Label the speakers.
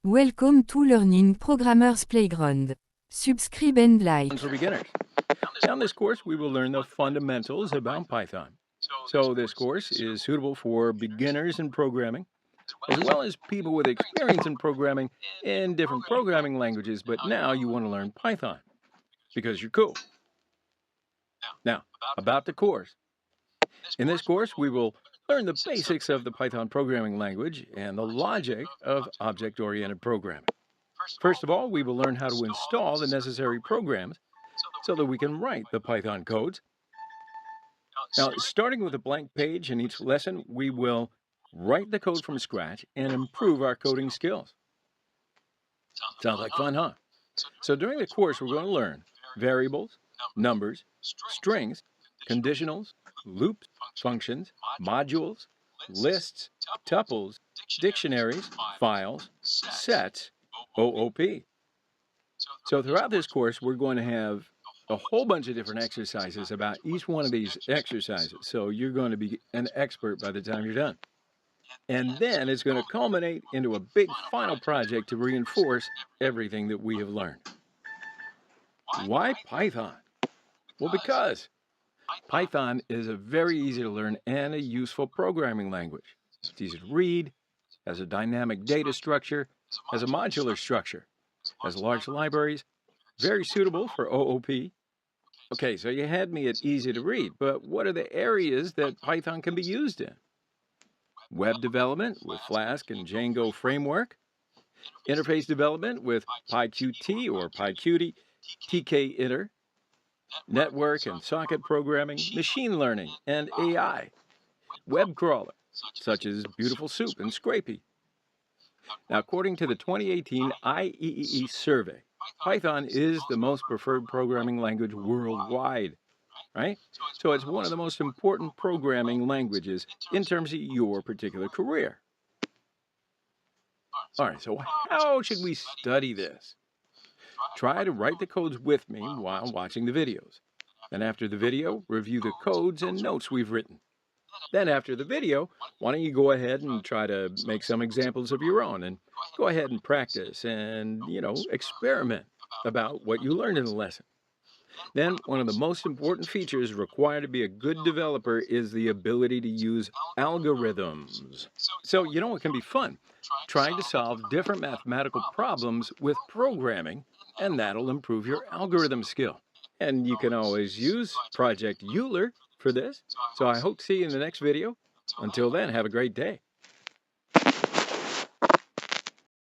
Speaker 1: Welcome to Learning Programmer's Playground. Subscribe and like.
Speaker 2: For beginners. Now in this course, we will learn the fundamentals about Python. So this course is suitable for beginners in programming, as well as people with experience in programming in different programming languages, but now you want to learn Python because you're cool. Now, about the course. In this course, we will learn the basics of the Python programming language and the logic of object-oriented programming. First of all, we will learn how to install the necessary programs so that we can write the Python codes. Now, starting with a blank page in each lesson, we will write the code from scratch and improve our coding skills. Sounds like fun, huh? So during the course, we're going to learn variables, numbers, strings, conditionals, loops, functions, modules, lists, tuples, dictionaries, files, sets, OOP. So throughout this course, we're going to have a whole bunch of different exercises about each one of these exercises. So you're going to be an expert by the time you're done. And then it's going to culminate into a big final project to reinforce everything that we have learned. Why Python? Well, because Python is a very easy to learn and a useful programming language. It's easy to read, has a dynamic data structure, has a modular structure, has large libraries, very suitable for OOP. Okay, so you had me at easy to read, but what are the areas that Python can be used in? Web development with Flask and Django framework, interface development with PyQt or PyQt, tkinter, network and socket programming, machine learning, and AI, web crawler, such as Beautiful Soup and Scrapey. Now, according to the 2018 IEEE survey, Python is the most preferred programming language worldwide, right? So it's one of the most important programming languages in terms of your particular career. All right, so how should we study this? Try to write the codes with me while watching the videos. Then after the video, review the codes and notes we've written. Then after the video, why don't you go ahead and try to make some examples of your own and go ahead and practice and, experiment about what you learned in the lesson. Then one of the most important features required to be a good developer is the ability to use algorithms. So, it can be fun trying to solve different mathematical problems with programming, and that'll improve your algorithm skill. And you can always use Project Euler for this. So I hope to see you in the next video. Until then, have a great day.